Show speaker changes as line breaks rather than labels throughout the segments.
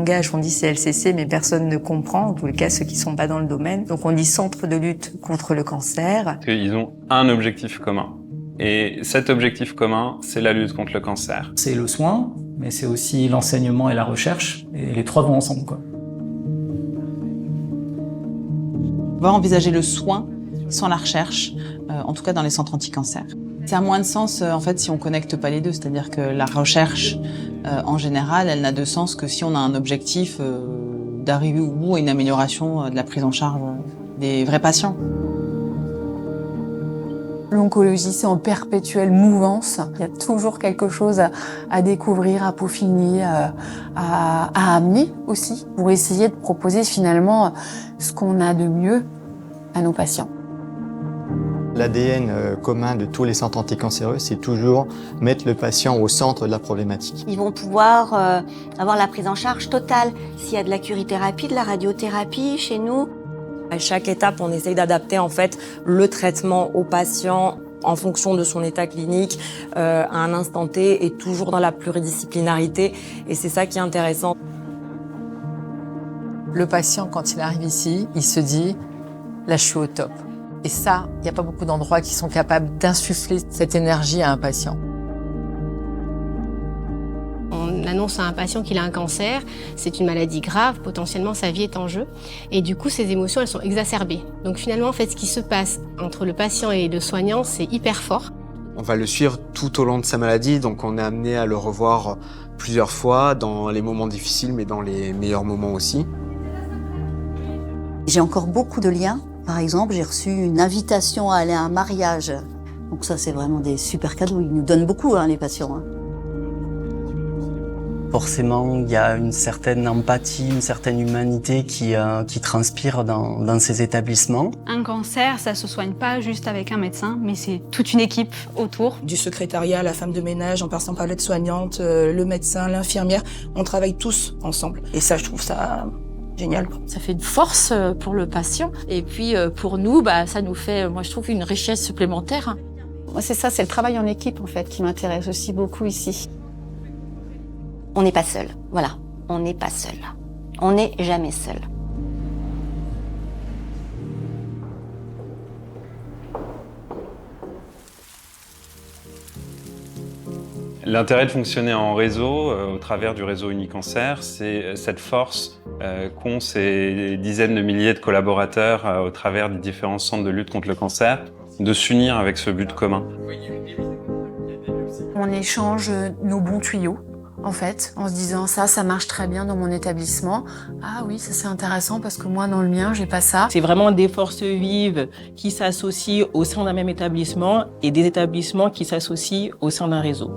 langage, on dit CLCC, mais personne ne comprend, en tout cas ceux qui sont pas dans le domaine. Donc on dit Centre de lutte contre le cancer.
Ils ont un objectif commun. Et cet objectif commun, c'est la lutte contre le cancer.
C'est le soin, mais c'est aussi l'enseignement et la recherche, et les trois vont ensemble, quoi.
On va envisager le soin sans la recherche, en tout cas dans les centres anti-cancer. Ça a moins de sens en fait si on connecte pas les deux, c'est-à-dire que la recherche en général, elle n'a de sens que si on a un objectif d'arriver au bout à une amélioration de la prise en charge des vrais patients.
L'oncologie, c'est en perpétuelle mouvance. Il y a toujours quelque chose à découvrir, à peaufiner, à amener aussi, pour essayer de proposer finalement ce qu'on a de mieux à nos patients.
L'ADN commun de tous les centres anticancéreux, c'est toujours mettre le patient au centre de la problématique.
Ils vont pouvoir avoir la prise en charge totale. S'il y a de la curithérapie, de la radiothérapie chez nous.
À chaque étape, on essaye d'adapter en fait le traitement au patient en fonction de son état clinique à un instant T et toujours dans la pluridisciplinarité. Et c'est ça qui est intéressant.
Le patient, quand il arrive ici, il se dit « là, je suis au top ». Et ça, il n'y a pas beaucoup d'endroits qui sont capables d'insuffler cette énergie à un patient.
On annonce à un patient qu'il a un cancer, c'est une maladie grave, potentiellement sa vie est en jeu. Et du coup, ses émotions, elles sont exacerbées. Donc finalement, en fait, ce qui se passe entre le patient et le soignant, c'est hyper fort.
On va le suivre tout au long de sa maladie, donc on est amené à le revoir plusieurs fois, dans les moments difficiles, mais dans les meilleurs moments aussi.
J'ai encore beaucoup de liens. Par exemple, j'ai reçu une invitation à aller à un mariage. Donc ça, c'est vraiment des super cadeaux. Ils nous donnent beaucoup, les patients.
Forcément, il y a une certaine empathie, une certaine humanité qui transpire dans ces établissements.
Un cancer, ça se soigne pas juste avec un médecin, mais c'est toute une équipe autour.
Du secrétariat, la femme de ménage, en passant par l'aide-soignante, le médecin, l'infirmière, on travaille tous ensemble. Et ça, je trouve ça génial.
Ça fait une force pour le patient. Et puis pour nous, ça nous fait, moi je trouve, une richesse supplémentaire.
Moi c'est ça, c'est le travail en équipe en fait qui m'intéresse aussi beaucoup ici.
On n'est pas seul, voilà. On n'est pas seul. On n'est jamais seul.
L'intérêt de fonctionner en réseau, au travers du réseau Unicancer, c'est cette force qu'ont ces dizaines de milliers de collaborateurs au travers des différents centres de lutte contre le cancer, de s'unir avec ce but commun.
On échange nos bons tuyaux, en fait, en se disant ça marche très bien dans mon établissement. Ah oui, ça c'est intéressant parce que moi dans le mien, j'ai pas ça.
C'est vraiment des forces vives qui s'associent au sein d'un même établissement et des établissements qui s'associent au sein d'un réseau.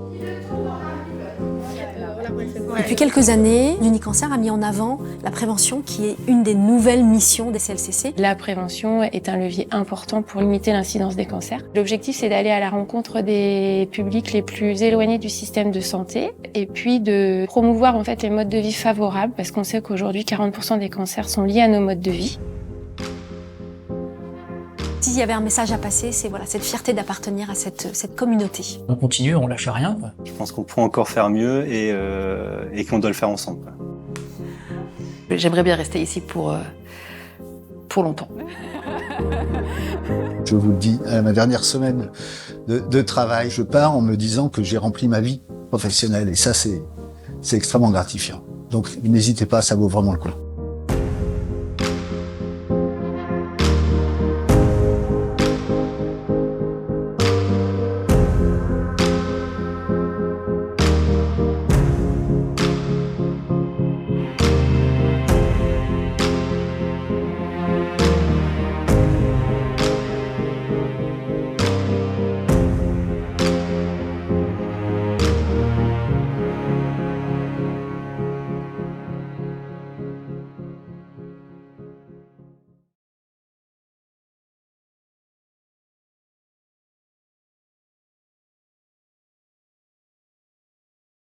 Depuis quelques années, l'Unicancer a mis en avant la prévention qui est une des nouvelles missions des CLCC.
La prévention est un levier important pour limiter l'incidence des cancers. L'objectif, c'est d'aller à la rencontre des publics les plus éloignés du système de santé et puis de promouvoir en fait les modes de vie favorables parce qu'on sait qu'aujourd'hui, 40% des cancers sont liés à nos modes de vie.
S'il y avait un message à passer, c'est voilà, cette fierté d'appartenir à cette communauté.
On continue, on lâche rien, quoi.
Je pense qu'on peut encore faire mieux et qu'on doit le faire ensemble, quoi.
J'aimerais bien rester ici pour longtemps.
Je vous le dis, à ma dernière semaine de travail, je pars en me disant que j'ai rempli ma vie professionnelle et ça c'est extrêmement gratifiant. Donc n'hésitez pas, ça vaut vraiment le coup.